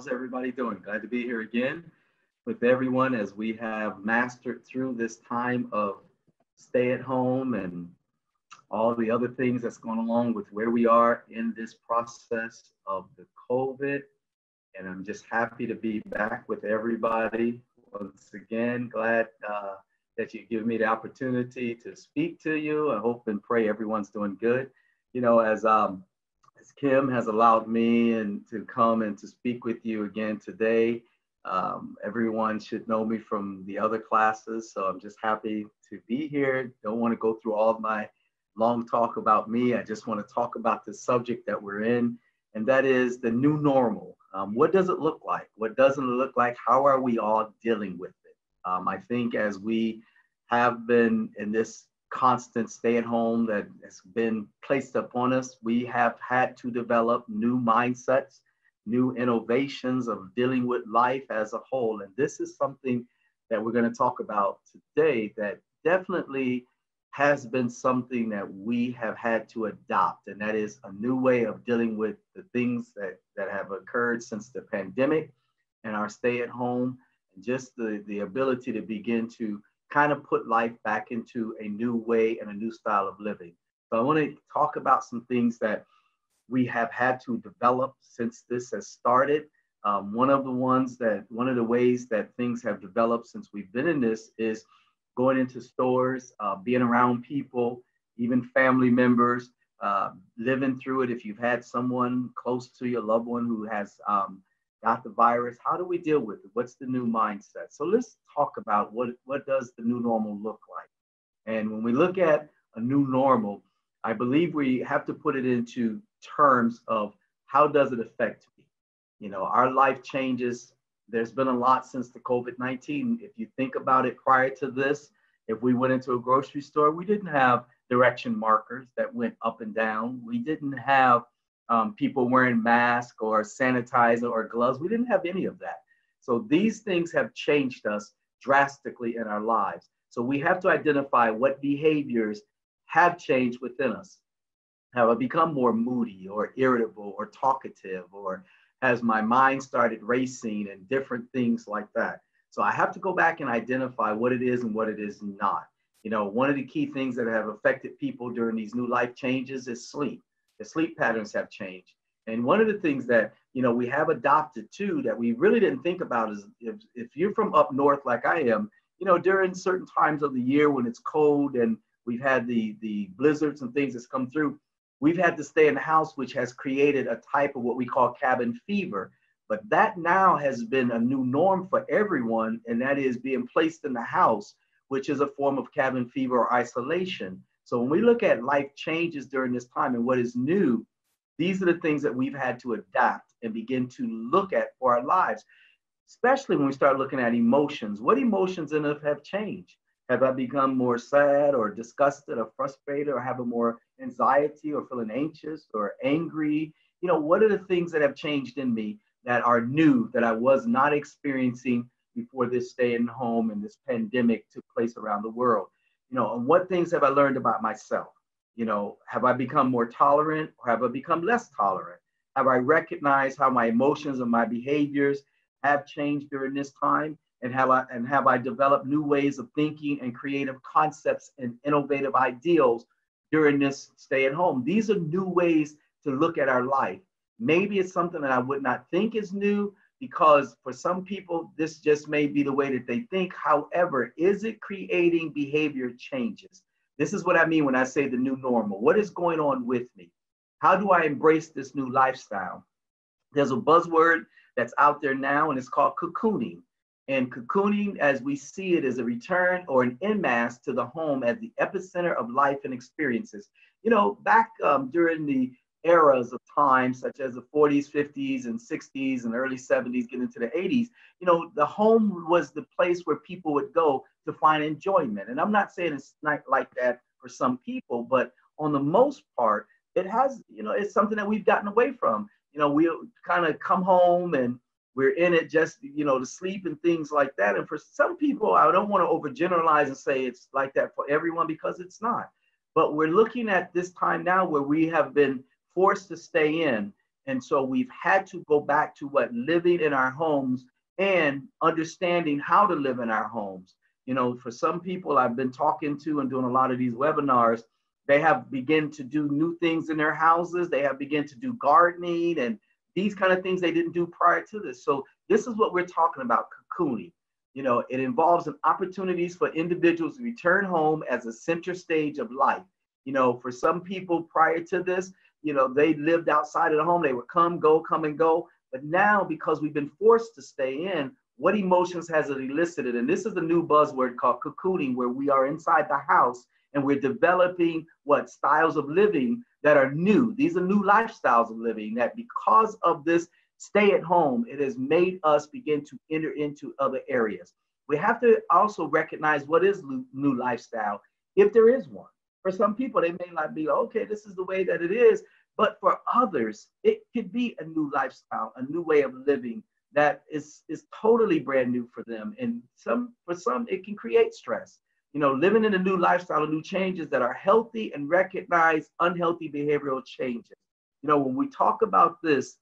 How's everybody doing? Glad to be here again with everyone as we have mastered through this time of stay at home and all the other things that's going along with where we are in this process of the COVID. And I'm just happy to be back with everybody. Once again, glad that you give me the opportunity to speak to you. I hope and pray everyone's doing good. As Kim has allowed me and to come and to speak with you again today. Everyone should know me from the other classes, so I'm just happy to be here. Don't want to go through all of my long talk about me. I just want to talk about the subject that we're in, and that is the new normal. What does it look like? What doesn't it look like? How are we all dealing with it? I think as we have been in this constant stay at home that has been placed upon us, we have had to develop new mindsets, new innovations of dealing with life as a whole. And this is something that we're going to talk about today that definitely has been something that we have had to adopt. And that is a new way of dealing with the things that have occurred since the pandemic and our stay at home, and just the ability to begin to kind of put life back into a new way and a new style of living. So I want to talk about some things that we have had to develop since this has started. One of the ways that things have developed since we've been in this is going into stores, being around people, even family members, living through it. If you've had someone close to your loved one who has got the virus, how do we deal with it? What's the new mindset? So let's talk about what does the new normal look like? And when we look at a new normal, I believe we have to put it into terms of how does it affect me? You know, our life changes. There's been a lot since the COVID-19. If you think about it prior to this, if we went into a grocery store, we didn't have direction markers that went up and down. We didn't have people wearing masks or sanitizer or gloves. We didn't have any of that. So these things have changed us drastically in our lives. So we have to identify what behaviors have changed within us. Have I become more moody or irritable or talkative, or has my mind started racing and different things like that? So I have to go back and identify what it is and what it is not. You know, one of the key things that have affected people during these new life changes is sleep. The sleep patterns have changed. And one of the things that, you know, we have adopted too, that we really didn't think about is if you're from up north like I am, you know, during certain times of the year when it's cold and we've had the blizzards and things that's come through, we've had to stay in the house, which has created a type of what we call cabin fever. But that now has been a new norm for everyone, and that is being placed in the house, which is a form of cabin fever or isolation. So when we look at life changes during this time and what is new, these are the things that we've had to adapt and begin to look at for our lives, especially when we start looking at emotions. What emotions in us have changed? Have I become more sad or disgusted or frustrated or having more anxiety or feeling anxious or angry? You know, what are the things that have changed in me that are new that I was not experiencing before this staying home and this pandemic took place around the world? You know, and what things have I learned about myself? You know, have I become more tolerant or have I become less tolerant? Have I recognized how my emotions and my behaviors have changed during this time? And have I developed new ways of thinking and creative concepts and innovative ideals during this stay at home? These are new ways to look at our life. Maybe it's something that I would not think is new, because for some people, this just may be the way that they think. However, is it creating behavior changes? This is what I mean when I say the new normal. What is going on with me? How do I embrace this new lifestyle? There's a buzzword that's out there now, and it's called cocooning. And cocooning, as we see it, is a return or an en masse to the home as the epicenter of life and experiences. You know, back during the eras of time, such as the 40s, 50s, and 60s, and early 70s, getting into the 80s, you know, the home was the place where people would go to find enjoyment. And I'm not saying it's not like that for some people, but on the most part, it has, you know, it's something that we've gotten away from. You know, we'll kind of come home and we're in it just, you know, to sleep and things like that. And for some people, I don't want to overgeneralize and say it's like that for everyone, because it's not. But we're looking at this time now where we have been forced to stay in. And so we've had to go back to what living in our homes and understanding how to live in our homes. You know, for some people I've been talking to and doing a lot of these webinars, they have begun to do new things in their houses. They have begun to do gardening and these kind of things they didn't do prior to this. So this is what we're talking about, cocooning. You know, it involves an opportunities for individuals to return home as a center stage of life. You know, for some people prior to this, you know, they lived outside of the home. They would come and go. But now, because we've been forced to stay in, what emotions has it elicited? And this is a new buzzword called cocooning, where we are inside the house and we're developing what styles of living that are new. These are new lifestyles of living that because of this stay at home, it has made us begin to enter into other areas. We have to also recognize what is new lifestyle, if there is one. For some people, they may not be, okay, this is the way that it is. But for others, it could be a new lifestyle, a new way of living that is totally brand new for them. And for some, it can create stress. You know, living in a new lifestyle, new changes that are healthy and recognize unhealthy behavioral changes. You know, when we talk about this,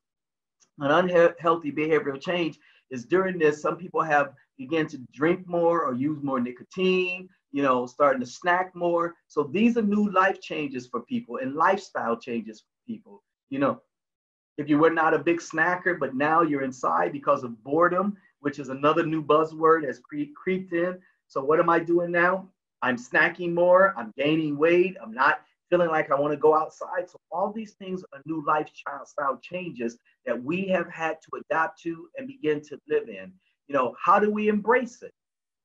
an unhealthy behavioral change is during this, some people have began to drink more or use more nicotine, you know, starting to snack more. So these are new life changes for people and lifestyle changes for people. You know, if you were not a big snacker, but now you're inside because of boredom, which is another new buzzword has creeped in. So what am I doing now? I'm snacking more, I'm gaining weight, I'm not feeling like I want to go outside. So all these things are new lifestyle changes that we have had to adapt to and begin to live in. You know, how do we embrace it?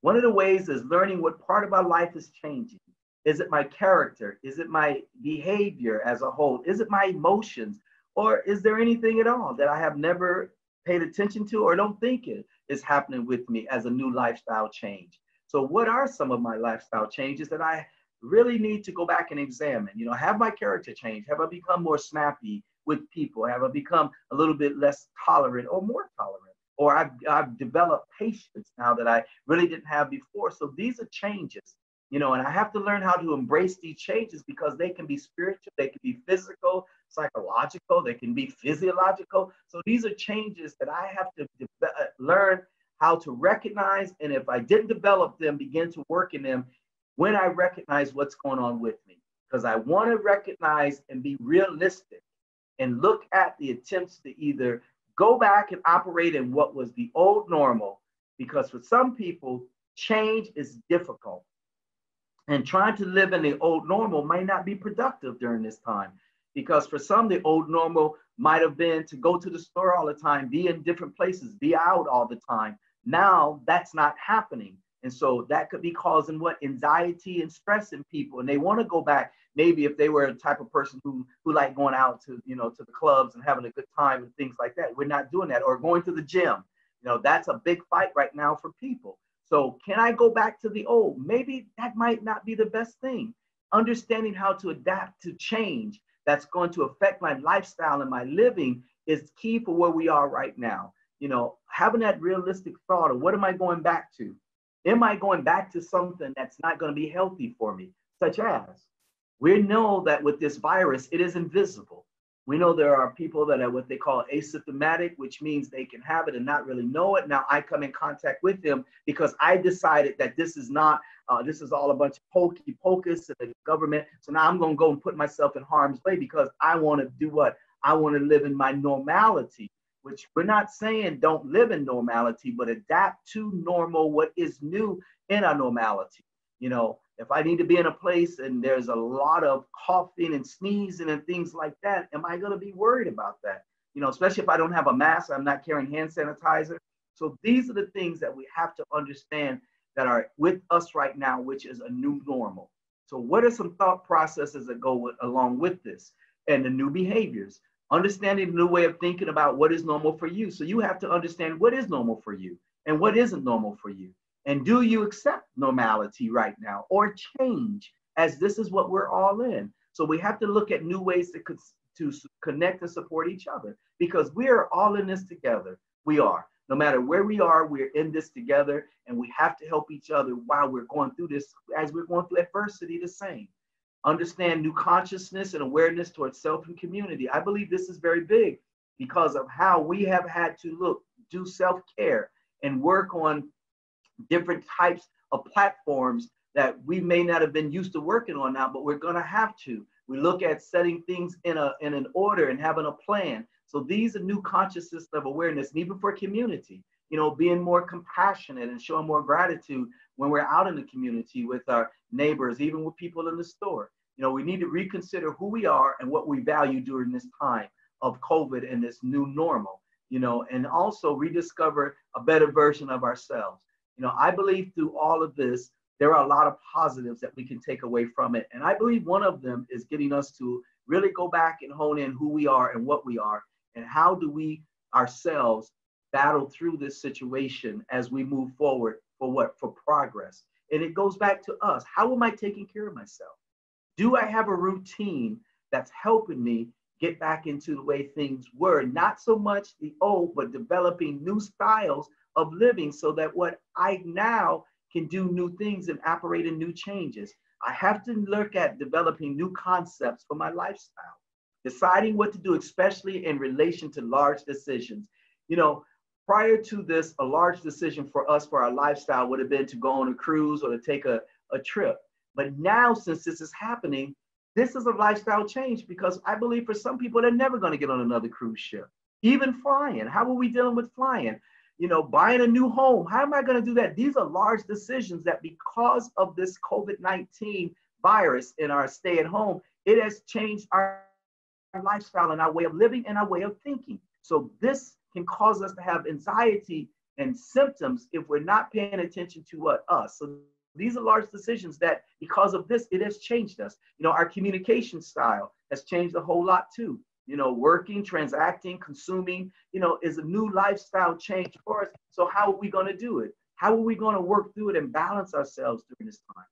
One of the ways is learning what part of our life is changing. Is it my character? Is it my behavior as a whole? Is it my emotions? Or is there anything at all that I have never paid attention to or don't think it is happening with me as a new lifestyle change? So what are some of my lifestyle changes that I really need to go back and examine? You know, have my character changed? Have I become more snappy with people? Have I become a little bit less tolerant or more tolerant? Or I've developed patience now that I really didn't have before. So these are changes, you know, and I have to learn how to embrace these changes because they can be spiritual, they can be physical, psychological, they can be physiological. So these are changes that I have to learn how to recognize. And if I didn't develop them, begin to work in them when I recognize what's going on with me. Because I want to recognize and be realistic and look at the attempts to either go back and operate in what was the old normal, because for some people, change is difficult. And trying to live in the old normal might not be productive during this time. Because for some, the old normal might have been to go to the store all the time, be in different places, be out all the time. Now that's not happening. And so that could be causing what? Anxiety and stress in people. And they want to go back, maybe if they were a type of person who like going out to, you know, to the clubs and having a good time and things like that. We're not doing that. Or going to the gym. You know, that's a big fight right now for people. So can I go back to the old? Maybe that might not be the best thing. Understanding how to adapt to change that's going to affect my lifestyle and my living is key for where we are right now. You know, having that realistic thought of what am I going back to? Am I going back to something that's not going to be healthy for me? Such as, we know that with this virus, it is invisible. We know there are people that are what they call asymptomatic, which means they can have it and not really know it. Now I come in contact with them because I decided that this is not, this is all a bunch of hokey pocus and the government. So now I'm going to go and put myself in harm's way because I want to do what? I want to live in my normality, which we're not saying don't live in normality, but adapt to normal, what is new in our normality. You know, if I need to be in a place and there's a lot of coughing and sneezing and things like that, am I going to be worried about that? You know, especially if I don't have a mask, I'm not carrying hand sanitizer. So these are the things that we have to understand that are with us right now, which is a new normal. So what are some thought processes that go along with this and the new behaviors? Understanding the new way of thinking about what is normal for you. So you have to understand what is normal for you and what isn't normal for you. And do you accept normality right now or change, as this is what we're all in? So we have to look at new ways to connect and support each other, because we are all in this together. We are. No matter where we are, we're in this together, and we have to help each other while we're going through this, as we're going through adversity the same. Understand new consciousness and awareness towards self and community. I believe this is very big. because of how we have had to do self-care and work on different types of platforms that we may not have been used to working on now, but we're going to have to. We look at setting things in an order and having a plan. So these are new consciousness of awareness, and even for community, being more compassionate and showing more gratitude when we're out in the community with our neighbors, even with people in the store. We need to reconsider who we are and what we value during this time of COVID and this new normal, and also rediscover a better version of ourselves. I believe through all of this, there are a lot of positives that we can take away from it. And I believe one of them is getting us to really go back and hone in who we are and what we are, and how do we ourselves battle through this situation as we move forward for what? For progress. And it goes back to us. How am I taking care of myself? Do I have a routine that's helping me get back into the way things were? Not so much the old, but developing new styles of living so that what I now can do new things and operate in new changes. I have to look at developing new concepts for my lifestyle, deciding what to do, especially in relation to large decisions. Prior to this, a large decision for us for our lifestyle would have been to go on a cruise or to take a trip. But now, since this is happening, this is a lifestyle change, because I believe for some people, they're never going to get on another cruise ship. Even flying. How are we dealing with flying? Buying a new home. How am I going to do that? These are large decisions that, because of this COVID-19 virus in our stay at home, it has changed our lifestyle and our way of living and our way of thinking. So this can cause us to have anxiety and symptoms if we're not paying attention to us. So these are large decisions that, because of this, it has changed us. Our communication style has changed a whole lot too. Working, transacting, consuming, is a new lifestyle change for us. So how are we going to do it? How are we going to work through it and balance ourselves during this time?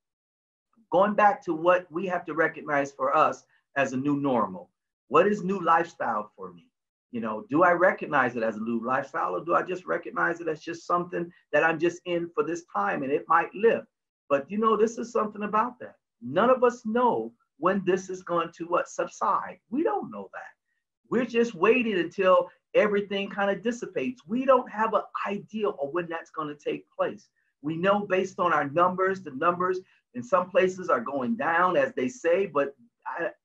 Going back to what we have to recognize for us as a new normal. What is new lifestyle for me? Do I recognize it as a new lifestyle, or do I just recognize it as just something that I'm just in for this time and it might live? But this is something about that. None of us know when this is going to subside. We don't know that. We're just waiting until everything kind of dissipates. We don't have an idea of when that's going to take place. We know based on our numbers, the numbers in some places are going down, as they say, but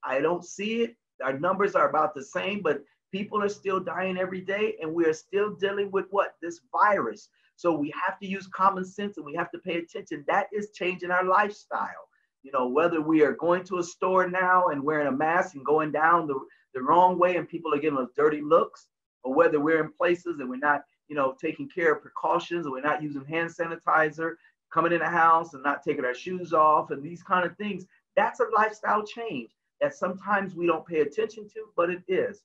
I don't see it. Our numbers are about the same, but people are still dying every day, and we are still dealing with this virus. So we have to use common sense, and we have to pay attention. That is changing our lifestyle. Whether we are going to a store now and wearing a mask and going down the wrong way and people are giving us dirty looks, or whether we're in places and we're not, taking care of precautions, or we're not using hand sanitizer, coming in the house and not taking our shoes off, and these kind of things. That's a lifestyle change that sometimes we don't pay attention to, but it is.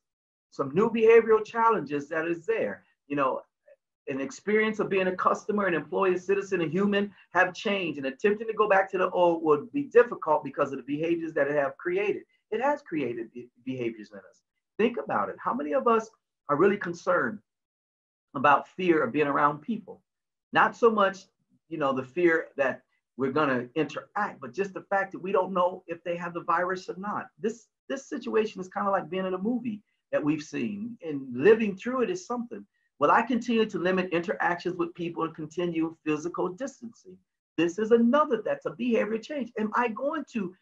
Some new behavioral challenges that is there. An experience of being a customer, an employee, a citizen, a human have changed, and attempting to go back to the old would be difficult because of the behaviors that it have created. It has created behaviors in us. Think about it. How many of us are really concerned about fear of being around people? Not so much, the fear that we're going to interact, but just the fact that we don't know if they have the virus or not. This situation is kind of like being in a movie that we've seen, and living through it is something. Will I continue to limit interactions with people and continue physical distancing? This is that's a behavior change. Am I going to,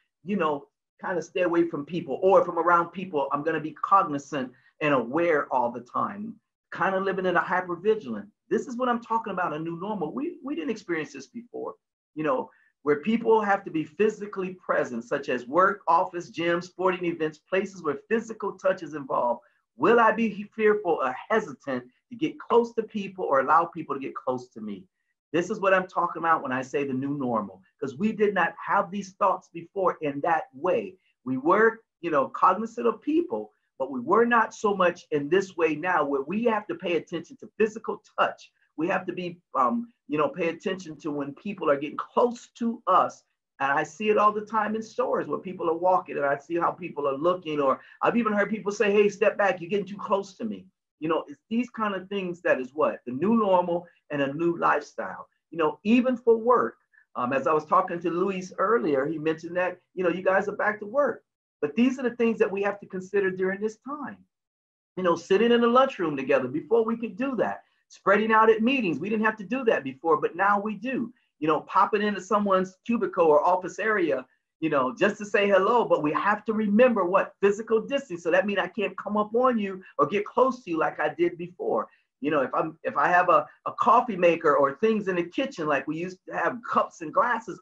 kind of stay away from people, or if I'm around people, I'm going to be cognizant and aware all the time, kind of living in a hypervigilant. This is what I'm talking about, a new normal. We didn't experience this before, where people have to be physically present, such as work, office, gyms, sporting events, places where physical touch is involved. Will I be fearful or hesitant to get close to people or allow people to get close to me? This is what I'm talking about when I say the new normal, because we did not have these thoughts before in that way. We were, cognizant of people, but we were not so much in this way now, where we have to pay attention to physical touch. We have to be, pay attention to when people are getting close to us. And I see it all the time in stores where people are walking, and I see how people are looking, or I've even heard people say, hey, step back, you're getting too close to me. It's these kind of things that is what? The new normal and a new lifestyle. Even for work. As I was talking to Luis earlier, he mentioned that, you guys are back to work. But these are the things that we have to consider during this time. Sitting in the lunchroom together. Before we could do that. Spreading out at meetings. We didn't have to do that before, but now we do. Popping into someone's cubicle or office area, just to say hello, but we have to remember what physical distance. So that means I can't come up on you or get close to you like I did before. If I have a coffee maker or things in the kitchen, like we used to have cups and glasses,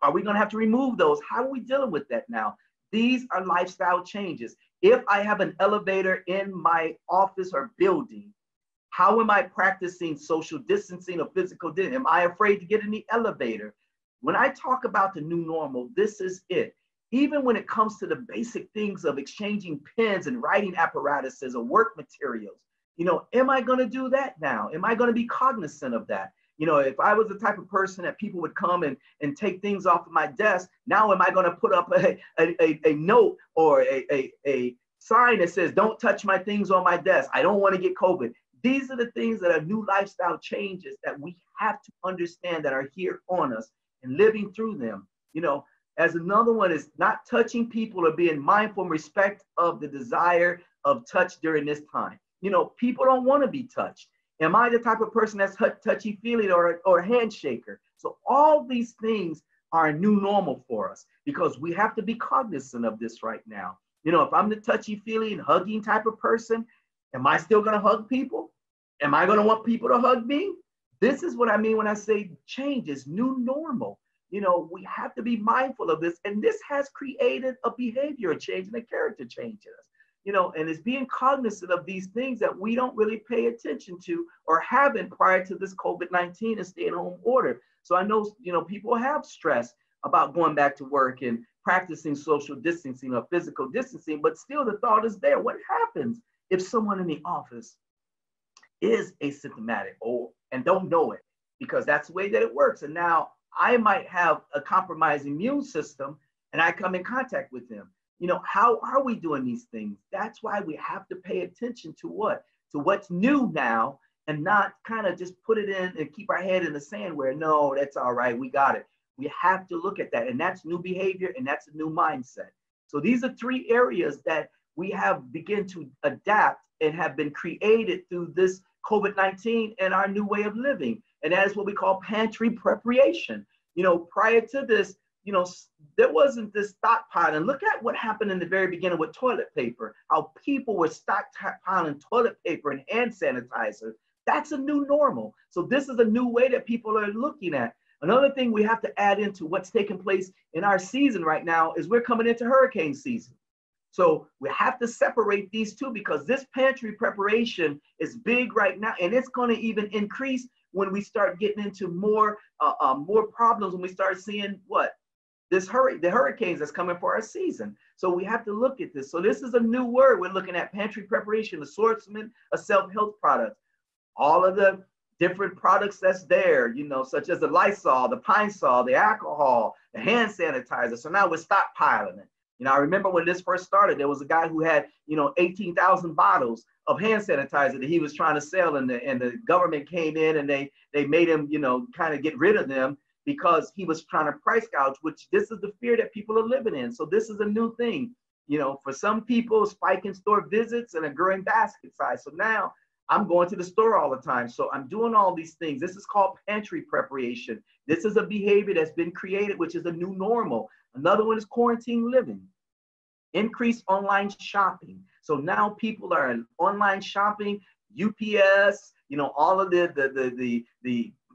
are we going to have to remove those? How are we dealing with that now? These are lifestyle changes. If I have an elevator in my office or building, how am I practicing social distancing or physical distancing? Am I afraid to get in the elevator? When I talk about the new normal, this is it. Even when it comes to the basic things of exchanging pens and writing apparatuses or work materials, am I going to do that now? Am I going to be cognizant of that? If I was the type of person that people would come and take things off of my desk, now am I going to put up a note or a sign that says, don't touch my things on my desk. I don't want to get COVID. These are the things that are new lifestyle changes that we have to understand that are here on us and living through them. As another one is not touching people or being mindful and respect of the desire of touch during this time. People don't want to be touched. Am I the type of person that's touchy-feely or a handshaker? So all these things are a new normal for us because we have to be cognizant of this right now. If I'm the touchy-feely and hugging type of person, am I still going to hug people? Am I going to want people to hug me? This is what I mean when I say change is new normal. We have to be mindful of this. And this has created a behavior change and a character change in us. And it's being cognizant of these things that we don't really pay attention to or haven't prior to this COVID-19 and stay-at-home order. So I know, people have stress about going back to work and practicing social distancing or physical distancing, but still the thought is there. What happens if someone in the office is asymptomatic and don't know it? Because that's the way that it works. And now I might have a compromised immune system and I come in contact with them. How are we doing these things? That's why we have to pay attention to what's new now and not kind of just put it in and keep our head in the sand where, no, that's all right, we got it. We have to look at that, and that's new behavior and that's a new mindset. So these are three areas that we have begun to adapt and have been created through this COVID-19 and our new way of living. And that is what we call pantry preparation. Prior to this, there wasn't this stockpile. And look at what happened in the very beginning with toilet paper, how people were stockpiling toilet paper and hand sanitizer. That's a new normal. So this is a new way that people are looking at. Another thing we have to add into what's taking place in our season right now is we're coming into hurricane season. So we have to separate these two because this pantry preparation is big right now, and it's going to even increase when we start getting into more problems, when we start seeing the hurricanes that's coming for our season. So we have to look at this. So this is a new word. We're looking at pantry preparation, assortment of self-help products, all of the different products that's there, such as the Lysol, the Pine Sol, the alcohol, the hand sanitizer. So now we're stockpiling it. I remember when this first started, there was a guy who had, 18,000 bottles of hand sanitizer that he was trying to sell, and the government came in and they made him, kind of get rid of them because he was trying to price gouge, which this is the fear that people are living in. So this is a new thing, for some people, spike in store visits and a growing basket size. So now I'm going to the store all the time. So I'm doing all these things. This is called pantry preparation. This is a behavior that's been created, which is a new normal. Another one is quarantine living, increased online shopping. So now people are in online shopping, UPS, all of the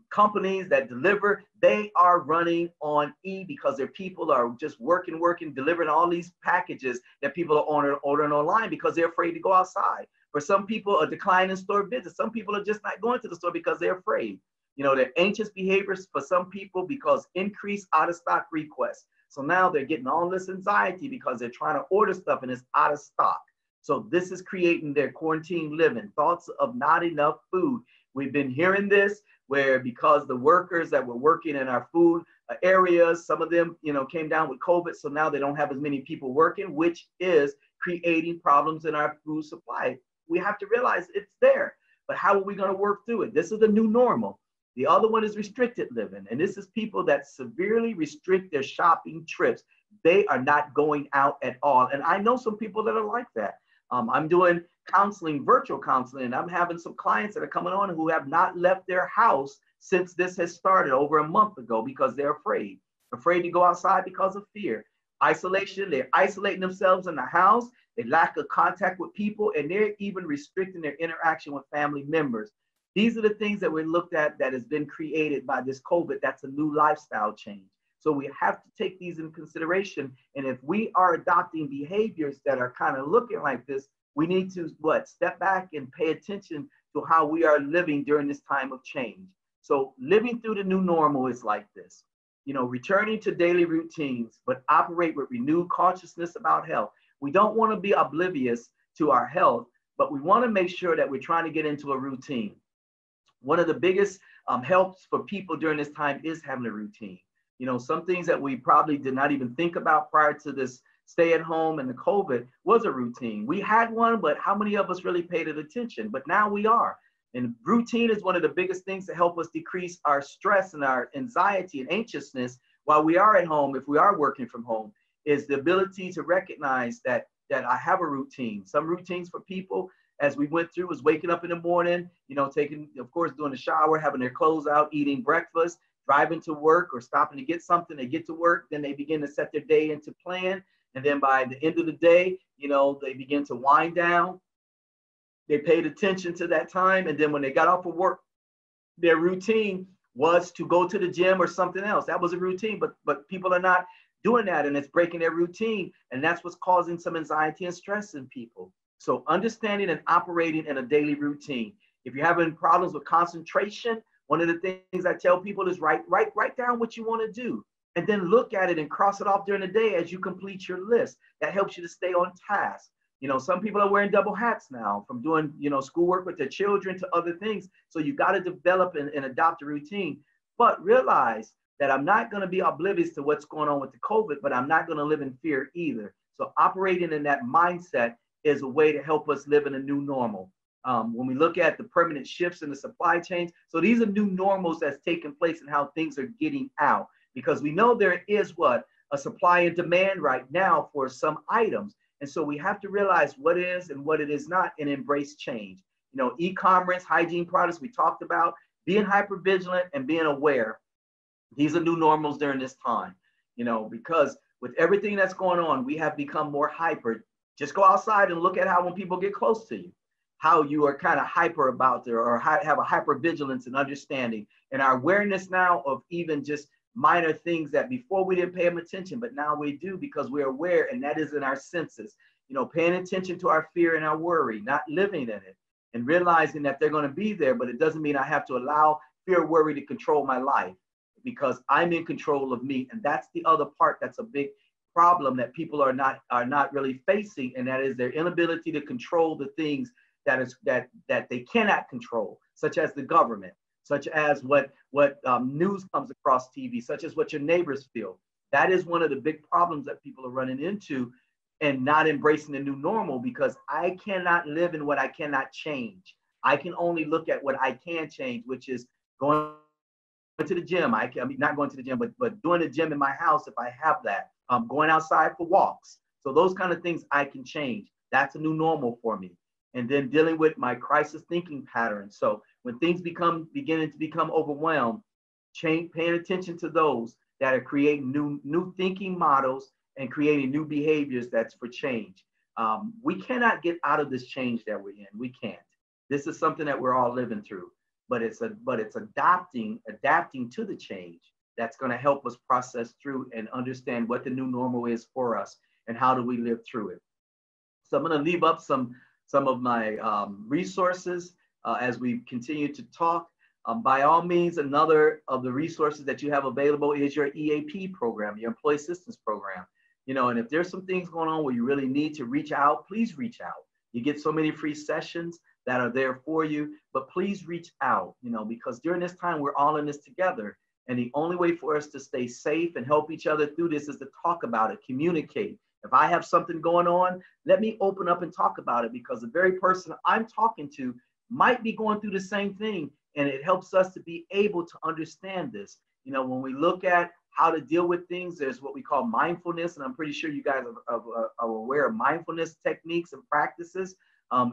companies that deliver, they are running on E because their people are just working, delivering all these packages that people are ordering online because they're afraid to go outside. For some people, a decline in store visits. Some people are just not going to the store because they're afraid. They're anxious behaviors for some people because increased out-of-stock requests. So now they're getting all this anxiety because they're trying to order stuff and it's out of stock. So this is creating their quarantine living, thoughts of not enough food. We've been hearing this where because the workers that were working in our food areas, some of them, came down with COVID. So now they don't have as many people working, which is creating problems in our food supply. We have to realize it's there, but how are we going to work through it? This is the new normal. The other one is restricted living. And this is people that severely restrict their shopping trips. They are not going out at all. And I know some people that are like that. I'm doing counseling, virtual counseling, and I'm having some clients that are coming on who have not left their house since this has started over a month ago because they're afraid to go outside because of fear. Isolation, they're isolating themselves in the house, they lack of contact with people, and they're even restricting their interaction with family members. These are the things that we looked at that has been created by this COVID. That's a new lifestyle change. So we have to take these in consideration. And if we are adopting behaviors that are kind of looking like this, we need to step back and pay attention to how we are living during this time of change. So living through the new normal is like this, returning to daily routines, but operate with renewed consciousness about health. We don't want to be oblivious to our health, but we want to make sure that we're trying to get into a routine. One of the biggest helps for people during this time is having a routine. Some things that we probably did not even think about prior to this stay at home and the COVID was a routine. We had one, but how many of us really paid it attention? But now we are. And routine is one of the biggest things to help us decrease our stress and our anxiety and anxiousness while we are at home, if we are working from home, is the ability to recognize that I have a routine. Some routines for people, as we went through, was waking up in the morning, taking, of course, doing a shower, having their clothes out, eating breakfast, driving to work or stopping to get something. They get to work, then they begin to set their day into plan. And then by the end of the day, they begin to wind down. They paid attention to that time. And then when they got off of work, their routine was to go to the gym or something else. That was a routine, but people are not doing that, and it's breaking their routine. And that's what's causing some anxiety and stress in people. So understanding and operating in a daily routine. If you're having problems with concentration, one of the things I tell people is write down what you want to do, and then look at it and cross it off during the day as you complete your list. That helps you to stay on task. Some people are wearing double hats now from doing, schoolwork with their children to other things. So you got to develop and adopt a routine, but realize that I'm not going to be oblivious to what's going on with the COVID, but I'm not going to live in fear either. So operating in that mindset is a way to help us live in a new normal. When we look at the permanent shifts in the supply chains, so these are new normals that's taking place and how things are getting out, because we know there is a supply and demand right now for some items. And so we have to realize what is and what it is not and embrace change. E-commerce, hygiene products, we talked about, being hypervigilant and being aware. These are new normals during this time, because with everything that's going on, we have become more hyper. Just go outside and look at how when people get close to you, how you are kind of hyper about there or have a hypervigilance and understanding. And our awareness now of even just minor things that before we didn't pay them attention, but now we do because we're aware, and that is in our senses. Paying attention to our fear and our worry, not living in it, and realizing that they're going to be there, but it doesn't mean I have to allow fear or worry to control my life, because I'm in control of me. And that's the other part that's a big problem that people are not really facing, and that is their inability to control the things that they cannot control, such as the government, such as what news comes across TV, such as what your neighbors feel. That is one of the big problems that people are running into and not embracing the new normal, because I cannot live in what I cannot change. I can only look at what I can change, which is going to the gym. I mean, not going to the gym, but doing the gym in my house if I have that. Going outside for walks. So those kind of things I can change. That's a new normal for me. And then dealing with my crisis thinking patterns. So when things beginning to become overwhelmed, paying attention to those that are creating new thinking models and creating new behaviors that's for change. We cannot get out of this change that we're in. We can't. This is something that we're all living through. But it's adapting to the change that's going to help us process through and understand what the new normal is for us and how do we live through it. So I'm going to leave up some of my resources as we continue to talk. By all means, another of the resources that you have available is your EAP program, your Employee Assistance Program. And if there's some things going on where you really need to reach out, please reach out. You get so many free sessions that are there for you, but please reach out, because during this time, we're all in this together. And the only way for us to stay safe and help each other through this is to talk about it, communicate. If I have something going on, let me open up and talk about it, because the very person I'm talking to might be going through the same thing. And it helps us to be able to understand this. When we look at how to deal with things. There's what we call mindfulness, and I'm pretty sure you guys are aware of mindfulness techniques and practices.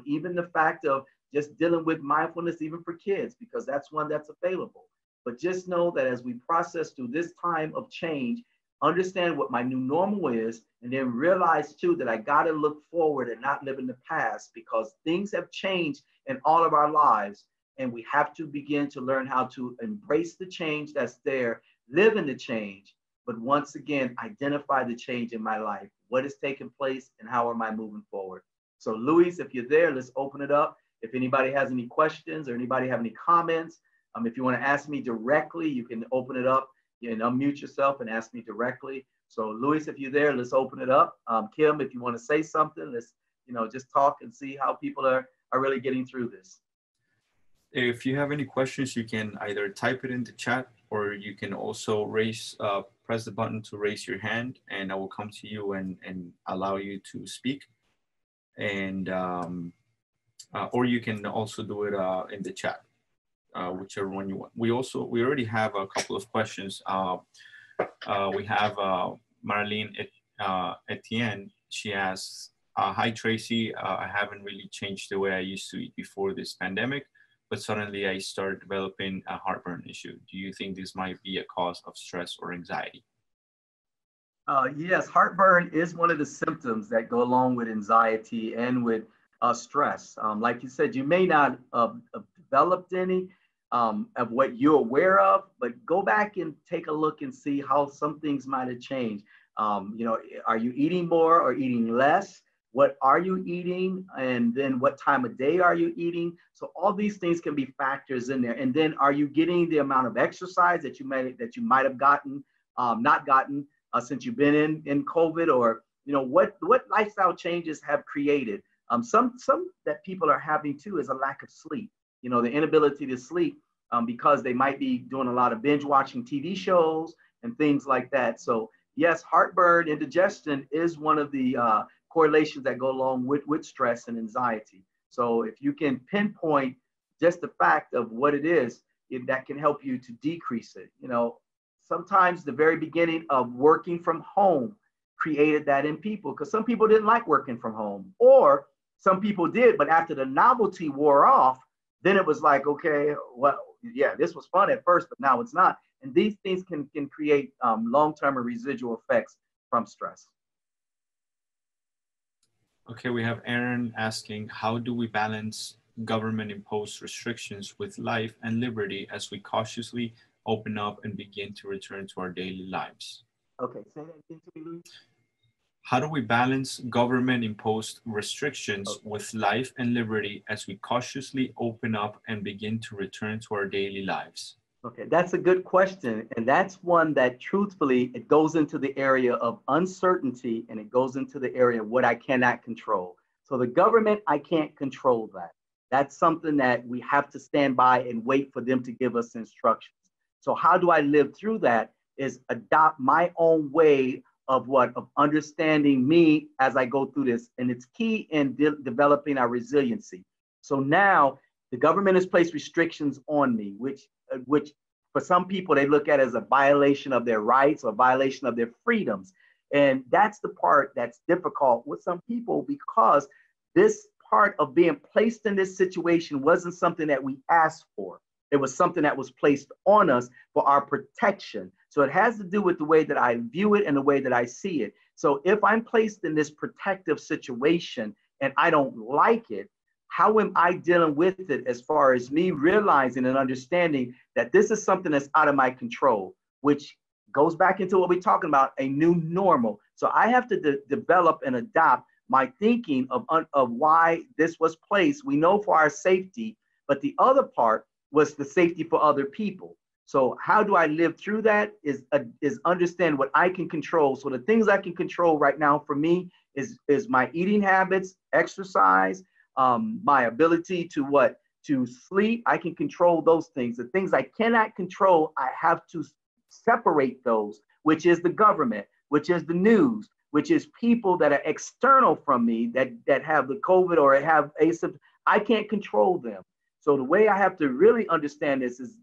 Even the fact of just dealing with mindfulness, even for kids, because that's one that's available. But just know that as we process through this time of change, understand what my new normal is, and then realize too that I got to look forward and not live in the past, because things have changed in all of our lives, and we have to begin to learn how to embrace the change that's there, live in the change, but once again, identify the change in my life. What is taking place and how am I moving forward? So Luis, if you're there, let's open it up. If anybody has any questions or anybody have any comments, if you want to ask me directly, you can open it up and unmute yourself and ask me directly. So Luis, if you're there, let's open it up. Kim, if you want to say something, let's just talk and see how people are really getting through this. If you have any questions, you can either type it in the chat, or you can also press the button to raise your hand, and I will come to you and allow you to speak. And or you can also do it in the chat, whichever one you want. We already have a couple of questions. We have Marlene Etienne. She asks, hi Tracy, I haven't really changed the way I used to eat before this pandemic, but suddenly I started developing a heartburn issue. Do you think this might be a cause of stress or anxiety? Yes, heartburn is one of the symptoms that go along with anxiety and with stress. Like you said, you may not have developed any of what you're aware of, but go back and take a look and see how some things might have changed. Are you eating more or eating less? What are you eating? And then what time of day are you eating? So all these things can be factors in there. And then are you getting the amount of exercise that you might have gotten, not gotten since you've been in COVID? Or what lifestyle changes have created? Some that people are having too is a lack of sleep. The inability to sleep because they might be doing a lot of binge watching TV shows and things like that. So yes, heartburn, indigestion is one of the correlations that go along with stress and anxiety. So if you can pinpoint just the fact of what it is, that can help you to decrease it. Sometimes the very beginning of working from home created that in people, because some people didn't like working from home, or some people did, but after the novelty wore off, then it was like, okay, well, yeah, this was fun at first, but now it's not. And these things can create long-term or residual effects from stress. Okay, we have Aaron asking, how do we balance government-imposed restrictions with life and liberty as we cautiously open up and begin to return to our daily lives? Okay, say that again to me, Luis. How do we balance government-imposed restrictions with life and liberty as we cautiously open up and begin to return to our daily lives? Okay, that's a good question. And that's one that truthfully, it goes into the area of uncertainty, and it goes into the area of what I cannot control. So the government, I can't control that. That's something that we have to stand by and wait for them to give us instructions. So how do I live through that is adopt my own way of understanding me as I go through this. And it's key in developing our resiliency. So now the government has placed restrictions on me, which for some people, they look at as a violation of their rights or violation of their freedoms. And that's the part that's difficult with some people, because this part of being placed in this situation wasn't something that we asked for. It was something that was placed on us for our protection. So it has to do with the way that I view it and the way that I see it. So if I'm placed in this protective situation and I don't like it, how am I dealing with it as far as me realizing and understanding that this is something that's out of my control, which goes back into what we're talking about, a new normal. So I have to develop and adopt my thinking of why this was placed. We know for our safety, but the other part was the safety for other people. So how do I live through that is understand what I can control. So the things I can control right now for me is my eating habits, exercise, my ability to sleep. I can control those things. The things I cannot control, I have to separate those, which is the government, which is the news, which is people that are external from me that have the COVID or have asymptomatic. I can't control them. So the way I have to really understand this is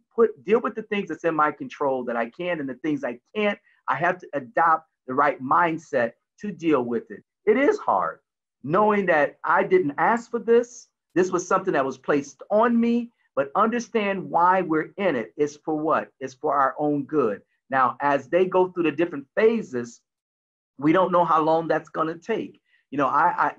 deal with the things that's in my control that I can, and the things I can't, I have to adopt the right mindset to deal with it. It is hard knowing that I didn't ask for this. This was something that was placed on me, but understand why we're in it. It's for what? It's for our own good. Now, as they go through the different phases, we don't know how long that's going to take. You know,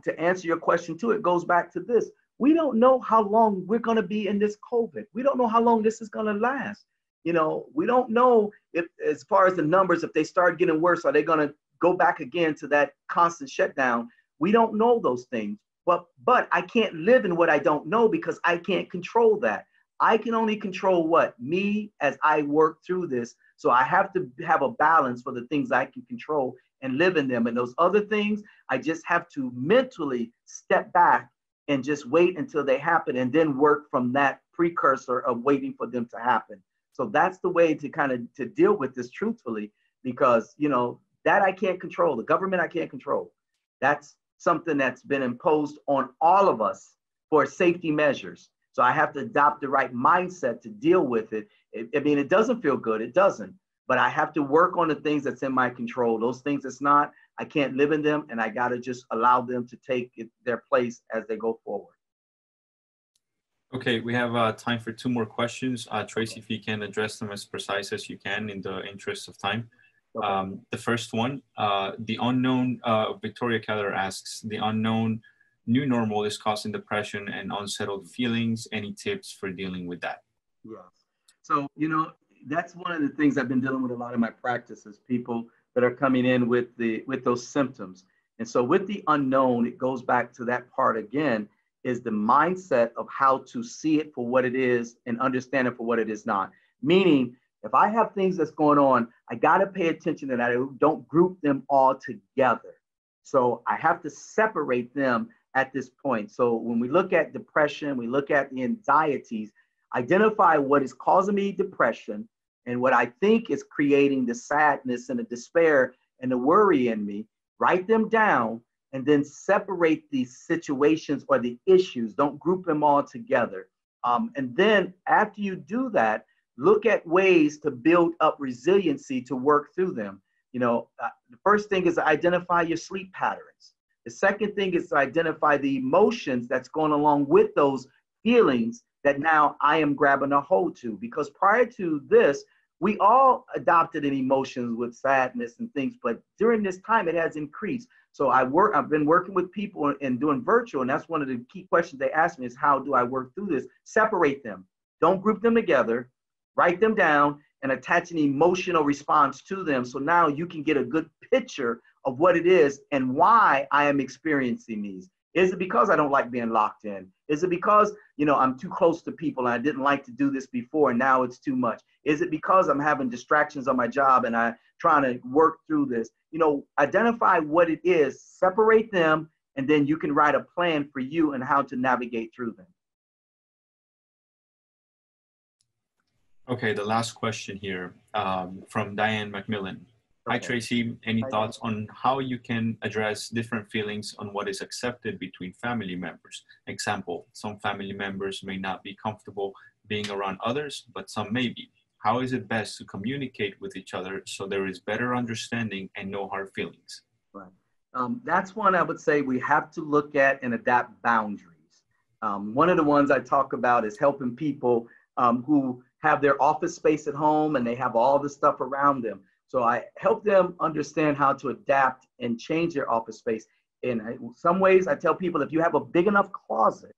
to answer your question too, it goes back to this. We don't know how long we're going to be in this COVID. We don't know how long this is going to last. You know, we don't know if, as far as the numbers, if they start getting worse, are they going to go back again to that constant shutdown? We don't know those things. But I can't live in what I don't know because I can't control that. I can only control what? Me as I work through this. So I have to have a balance for the things I can control and live in them. And those other things, I just have to mentally step back and just wait until they happen and then work from that precursor of waiting for them to happen. So that's the way to kind of to deal with this truthfully, because, you know, that I can't control. The government I can't control. That's something that's been imposed on all of us for safety measures. So I have to adopt the right mindset to deal with it. I mean, it doesn't feel good. It doesn't. But I have to work on the things that's in my control. Those things that's not, I can't live in them, and I got to just allow them to take their place as they go forward. Okay, we have time for 2 more questions. Tracy, if you can address them as precise as you can in the interest of time. Okay. The first one, the unknown, Victoria Keller asks, the unknown new normal is causing depression and unsettled feelings. Any tips for dealing with that? Yeah. So, you know, that's one of the things I've been dealing with a lot of my practices, people that are coming in with those symptoms. And so with the unknown, it goes back to that part again, is the mindset of how to see it for what it is and understand it for what it is not. Meaning, if I have things that's going on, I got to pay attention that I don't group them all together. So I have to separate them at this point. So when we look at depression, we look at the anxieties, identify what is causing me depression and what I think is creating the sadness and the despair and the worry in me, write them down, and then separate these situations or the issues. Don't group them all together. And then after you do that, look at ways to build up resiliency to work through them. You know, the first thing is to identify your sleep patterns. The second thing is to identify the emotions that's going along with those feelings that now I am grabbing a hold to. Because prior to this, we all adopted an emotions with sadness and things, but during this time it has increased. So I've been working with people and doing virtual, and that's one of the key questions they ask me is, how do I work through this? Separate them. Don't group them together. Write them down and attach an emotional response to them. So now you can get a good picture of what it is and why I am experiencing these. Is it because I don't like being locked in? Is it because, you know, I'm too close to people and I didn't like to do this before and now it's too much? Is it because I'm having distractions on my job and I'm trying to work through this? You know, identify what it is, separate them, and then you can write a plan for you and how to navigate through them. Okay, the last question here from Diane McMillan. Hi, Tracy. Any thoughts on how you can address different feelings on what is accepted between family members? Example, some family members may not be comfortable being around others, but some may be. How is it best to communicate with each other so there is better understanding and no hard feelings? Right. That's one I would say we have to look at and adapt boundaries. One of the ones I talk about is helping people who have their office space at home and they have all the stuff around them. So I help them understand how to adapt and change their office space. In some ways, I tell people, if you have a big enough closet,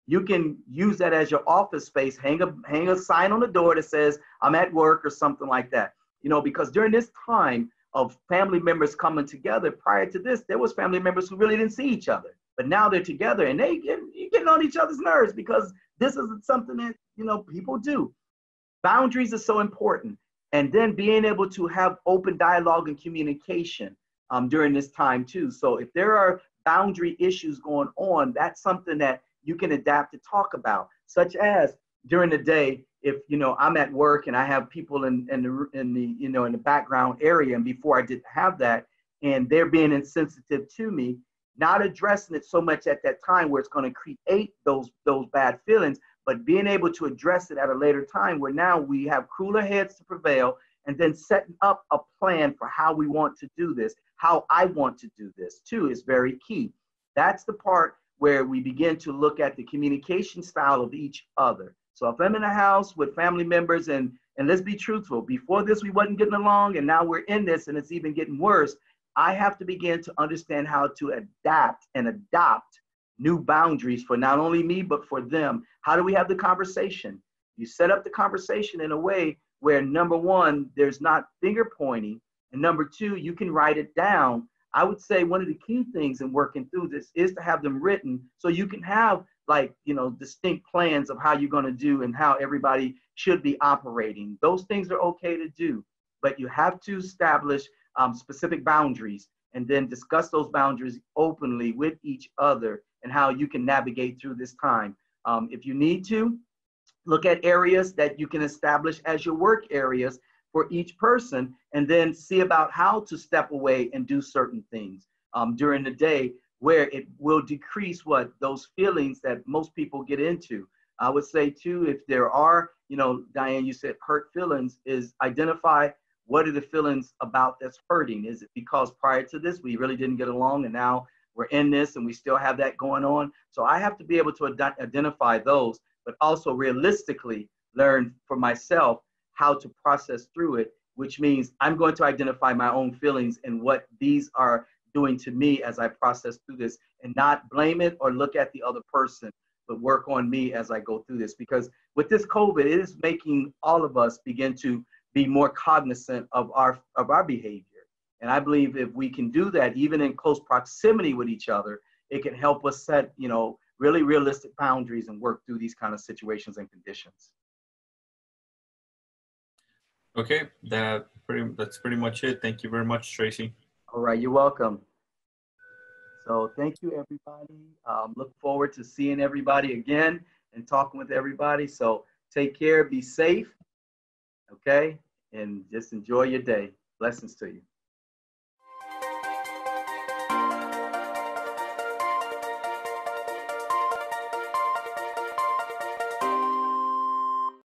you can use that as your office space, hang a sign on the door that says, I'm at work or something like that. You know, because during this time of family members coming together, prior to this, there was family members who really didn't see each other. But now they're together and you're getting on each other's nerves because this isn't something that, you know, people do. Boundaries are so important. And then being able to have open dialogue and communication during this time too. So if there are boundary issues going on, that's something that you can adapt to talk about, such as during the day, if, you know, I'm at work and I have people in the background area, and before I didn't have that, and they're being insensitive to me, not addressing it so much at that time where it's going to create those bad feelings, but being able to address it at a later time where now we have cooler heads to prevail and then setting up a plan for how we want to do this, how I want to do this too is very key. That's the part where we begin to look at the communication style of each other. So if I'm in a house with family members and let's be truthful, before this we wasn't getting along and now we're in this and it's even getting worse, I have to begin to understand how to adapt and adopt new boundaries for not only me, but for them. How do we have the conversation? You set up the conversation in a way where, number one, there's not finger pointing, and number two, you can write it down. I would say one of the key things in working through this is to have them written so you can have, like, you know, distinct plans of how you're going to do and how everybody should be operating. Those things are okay to do, but you have to establish specific boundaries and then discuss those boundaries openly with each other and how you can navigate through this time. If you need to, look at areas that you can establish as your work areas for each person, and then see about how to step away and do certain things during the day where it will decrease those feelings that most people get into. I would say too, if there are, you know, Diane, you said hurt feelings, is identify what are the feelings about that's hurting. Is it because prior to this, we really didn't get along and now we're in this and we still have that going on? So I have to be able to identify those, but also realistically learn for myself how to process through it, which means I'm going to identify my own feelings and what these are doing to me as I process through this, and not blame it or look at the other person, but work on me as I go through this. Because with this COVID, it is making all of us begin to be more cognizant of our behavior. And I believe if we can do that, even in close proximity with each other, it can help us set, you know, really realistic boundaries and work through these kind of situations and conditions. Okay, that's pretty much it. Thank you very much, Tracy. All right, you're welcome. So thank you, everybody. Look forward to seeing everybody again and talking with everybody. So take care, be safe, okay? And just enjoy your day. Blessings to you.